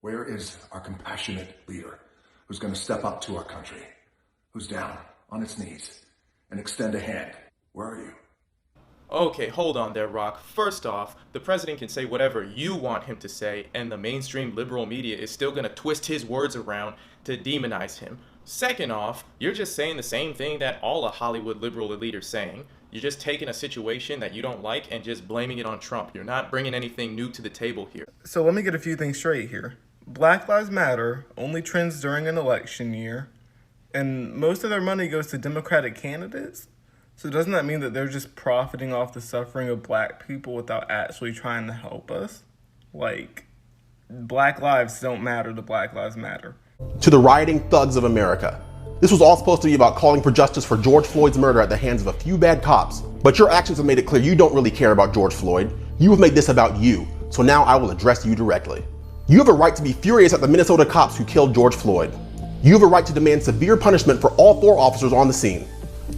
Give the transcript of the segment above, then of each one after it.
Where is our compassionate leader who's going to step up to our country, who's down on its knees and extend a hand? Where are you? Okay, hold on there, Rock. First off, the president can say whatever you want him to say, and the mainstream liberal media is still gonna twist his words around to demonize him. Second off, you're just saying the same thing that all a Hollywood liberal elite are saying. You're just taking a situation that you don't like and just blaming it on Trump. You're not bringing anything new to the table here. So let me get a few things straight here. Black Lives Matter only trends during an election year, and most of their money goes to Democratic candidates. So doesn't that mean that they're just profiting off the suffering of black people without actually trying to help us? Like, black lives don't matter to Black Lives Matter. To the rioting thugs of America. This was all supposed to be about calling for justice for George Floyd's murder at the hands of a few bad cops. But your actions have made it clear you don't really care about George Floyd. You have made this about you. So now I will address you directly. You have a right to be furious at the Minnesota cops who killed George Floyd. You have a right to demand severe punishment for all 4 officers on the scene.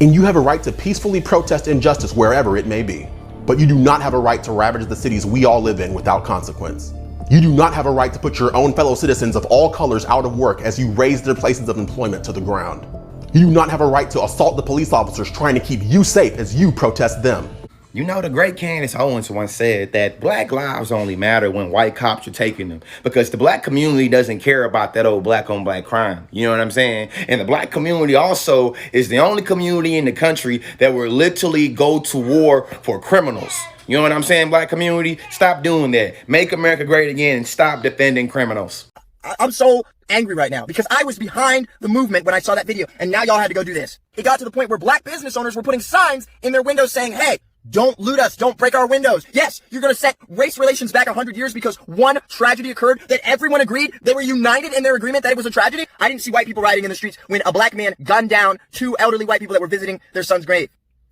And you have a right to peacefully protest injustice wherever it may be. But you do not have a right to ravage the cities we all live in without consequence. You do not have a right to put your own fellow citizens of all colors out of work as you raze their places of employment to the ground. You do not have a right to assault the police officers trying to keep you safe as you protest them. You know, the great Candace Owens once said that black lives only matter when white cops are taking them, because the black community doesn't care about that old black on black crime. You know what I'm saying? And the black community also is the only community in the country that will literally go to war for criminals. You know what I'm saying, black community? Stop doing that. Make America great again and stop defending criminals. I'm so angry right now because I was behind the movement when I saw that video, and now y'all had to go do this. It got to the point where black business owners were putting signs in their windows saying, hey, don't loot us. Don't break our windows. Yes, you're going to set race relations back 100 years because one tragedy occurred that everyone agreed. They were united in their agreement that it was a tragedy. I didn't see white people rioting in the streets when a black man gunned down 2 elderly white people that were visiting their son's grave.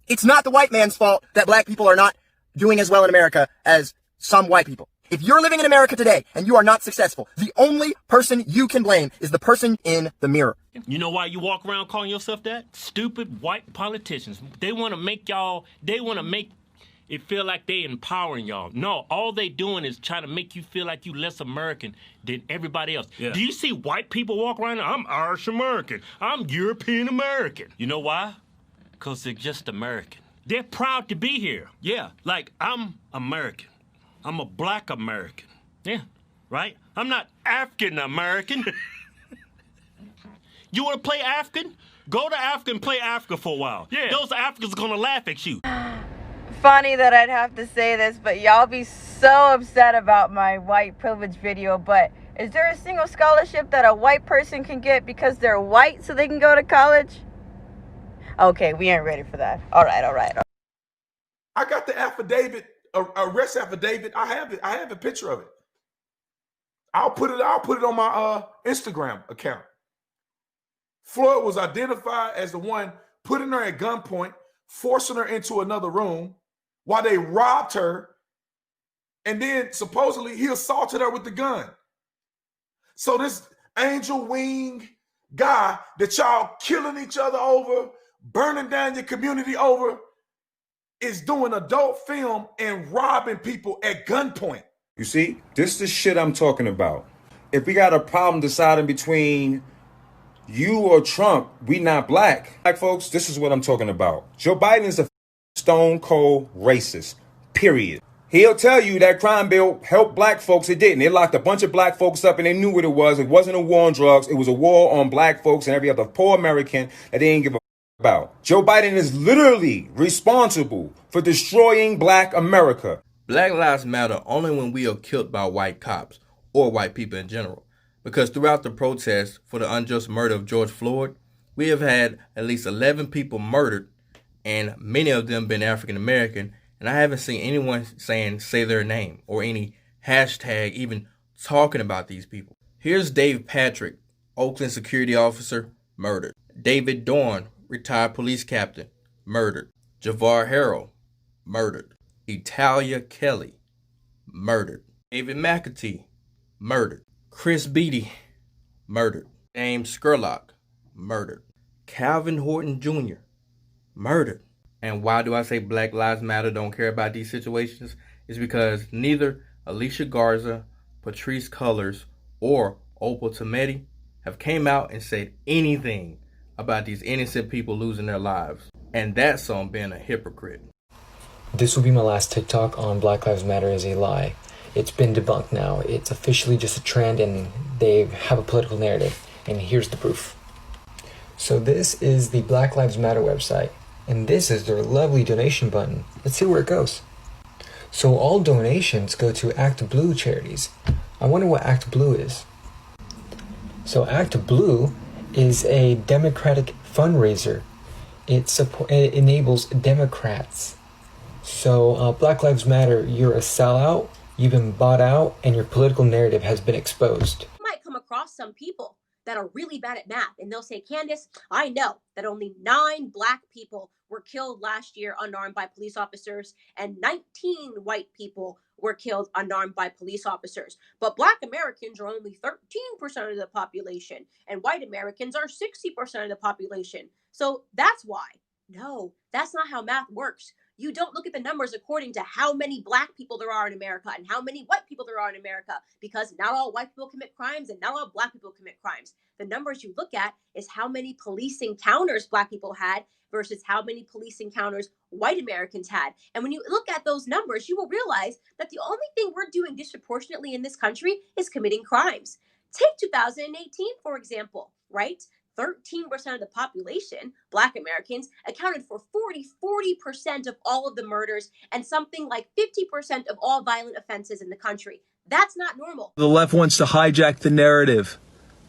It's not the white man's fault that black people are not doing as well in America as some white people. If you're living in America today and you are not successful, the only person you can blame is the person in the mirror. You know why you walk around calling yourself that? Stupid white politicians. They want to make it feel like they empowering y'all. No, all they doing is trying to make you feel like you less American than everybody else. Yeah. Do you see white people walk around? I'm Irish American. I'm European American. You know why? Because they're just American. They're proud to be here. Yeah, like I'm American. I'm a black American. Yeah, right? I'm not African American. You want to play African? Go to Africa and play Africa for a while. Yeah. Those Africans are going to laugh at you. Funny that I'd have to say this, but y'all be so upset about my white privilege video, but is there a single scholarship that a white person can get because they're white so they can go to college? Okay, we ain't ready for that. All right. I got the affidavit, arrest affidavit. I have a picture of it. I'll put it on my Instagram account. Floyd was identified as the one putting her at gunpoint, forcing her into another room while they robbed her, and then supposedly he assaulted her with the gun. So this angel wing guy that y'all killing each other over, burning down your community over, is doing adult film and robbing people at gunpoint. You see, this is the shit I'm talking about. If we got a problem deciding between you or Trump, we not black. Black folks, this is what I'm talking about. Joe Biden is a stone cold racist, period. He'll tell you that crime bill helped black folks. It didn't. It locked a bunch of black folks up and they knew what it was. It wasn't a war on drugs. It was a war on black folks and every other poor American that they didn't give a about. Joe Biden is literally responsible for destroying black America. Black lives matter only when we are killed by white cops or white people in general. Because throughout the protests for the unjust murder of George Floyd, we have had at least 11 people murdered, and many of them been African American, and I haven't seen anyone say their name or any hashtag even talking about these people. Here's Dave Patrick, Oakland security officer, murdered. David Dorn, retired police captain, murdered. Javar Harrell, murdered. Italia Kelly, murdered. David McAtee, murdered. Chris Beatty, murdered. James Scurlock, murdered. Calvin Horton Jr., murdered. And why do I say Black Lives Matter don't care about these situations? It's because neither Alicia Garza, Patrisse Cullors, or Opal Tometi have came out and said anything about these innocent people losing their lives. And that's on being a hypocrite. This will be my last TikTok on Black Lives Matter is a lie. It's been debunked now. It's officially just a trend and they have a political narrative. And here's the proof. So this is the Black Lives Matter website. And this is their lovely donation button. Let's see where it goes. So all donations go to Act Blue charities. I wonder what Act Blue is. So Act Blue is a Democratic fundraiser. It enables Democrats. So Black Lives Matter, you're a sellout, you've been bought out, and your political narrative has been exposed. You might come across some people that are really bad at math, and they'll say, Candace, I know that only 9 black people were killed last year unarmed by police officers, and 19 white people were killed unarmed by police officers. But black Americans are only 13% of the population, and white Americans are 60% of the population. So that's why. No, that's not how math works. You don't look at the numbers according to how many black people there are in America and how many white people there are in America, because not all white people commit crimes and not all black people commit crimes. The numbers you look at is how many police encounters black people had versus how many police encounters white Americans had. And when you look at those numbers, you will realize that the only thing we're doing disproportionately in this country is committing crimes. Take 2018, for example, right? 13% of the population, black Americans, accounted for 40% of all of the murders and something like 50% of all violent offenses in the country. That's not normal. The left wants to hijack the narrative.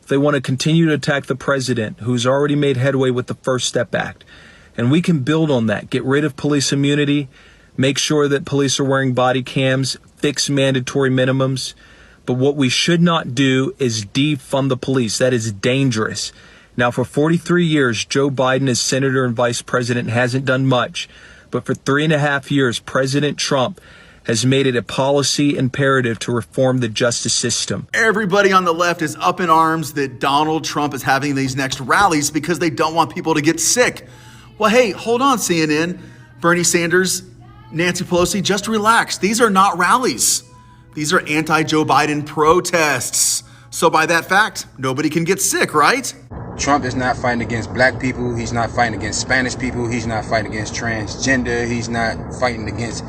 They want to continue to attack the president, who's already made headway with the First Step Act. And we can build on that. Get rid of police immunity, make sure that police are wearing body cams, fix mandatory minimums. But what we should not do is defund the police. That is dangerous. Now, for 43 years, Joe Biden as senator and vice president hasn't done much. But for 3.5 years, President Trump has made it a policy imperative to reform the justice system. Everybody on the left is up in arms that Donald Trump is having these next rallies because they don't want people to get sick. Well, hey, hold on, CNN, Bernie Sanders, Nancy Pelosi, just relax. These are not rallies. These are anti-Joe Biden protests. So by that fact, nobody can get sick, right? Trump is not fighting against black people. He's not fighting against Spanish people. He's not fighting against transgender. He's not fighting against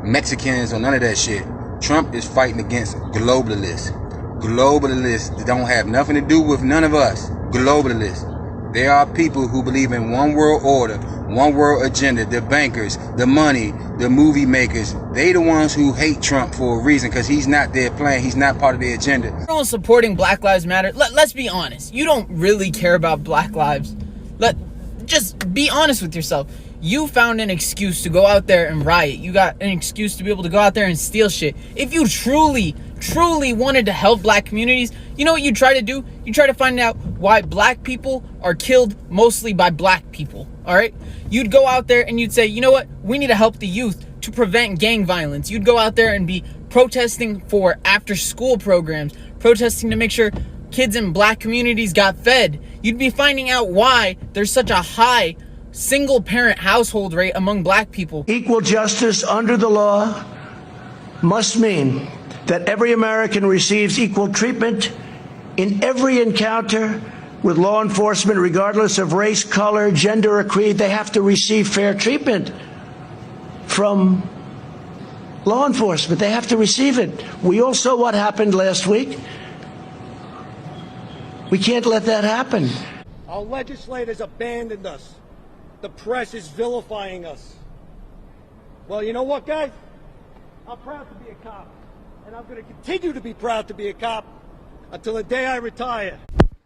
Mexicans or none of that shit. Trump is fighting against globalists. Globalists that don't have nothing to do with none of us. Globalists. There are people who believe in one world order, one world agenda, the bankers, the money, the movie makers. They the ones who hate Trump for a reason, because he's not their plan. He's not part of their agenda. Everyone's supporting Black Lives Matter. Let's be honest. You don't really care about Black lives. Just be honest with yourself. You found an excuse to go out there and riot. You got an excuse to be able to go out there and steal shit. If you truly wanted to help black communities, you know what you try to do? You try to find out why black people are killed mostly by black people, all right? You'd go out there and you'd say, you know what? We need to help the youth to prevent gang violence. You'd go out there and be protesting for after-school programs, protesting to make sure kids in black communities got fed. You'd be finding out why there's such a high single-parent household rate among black people. Equal justice under the law must mean that every American receives equal treatment in every encounter with law enforcement, regardless of race, color, gender, or creed. They have to receive fair treatment from law enforcement. They have to receive it. We all saw what happened last week. We can't let that happen. Our legislators abandoned us. The press is vilifying us. Well, you know what, guys? I'm proud to be a cop. And I'm going to continue to be proud to be a cop until the day I retire.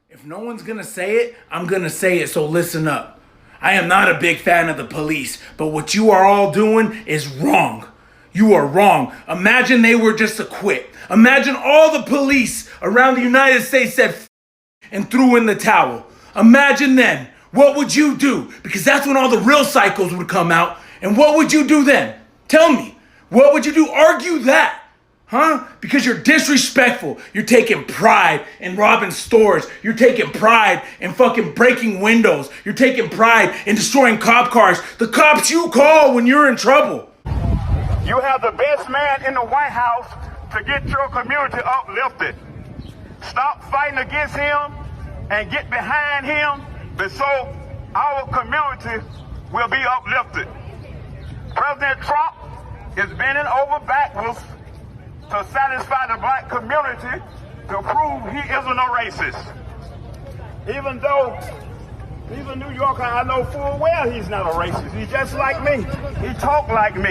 If no one's going to say it, I'm going to say it, so listen up. I am not a big fan of the police, but what you are all doing is wrong. You are wrong. Imagine they were just to quit. Imagine all the police around the United States said F*** and threw in the towel. Imagine then. What would you do? Because that's when all the real psychos would come out. And what would you do then? Tell me. What would you do? Argue that. Huh? Because you're disrespectful. You're taking pride in robbing stores. You're taking pride in fucking breaking windows. You're taking pride in destroying cop cars. The cops you call when you're in trouble. You have the best man in the White House to get your community uplifted. Stop fighting against him and get behind him, so our community will be uplifted. President Trump is bending over backwards to satisfy the black community to prove he isn't a racist. Even though he's a New Yorker, I know full well he's not a racist. He's just like me. He talk like me.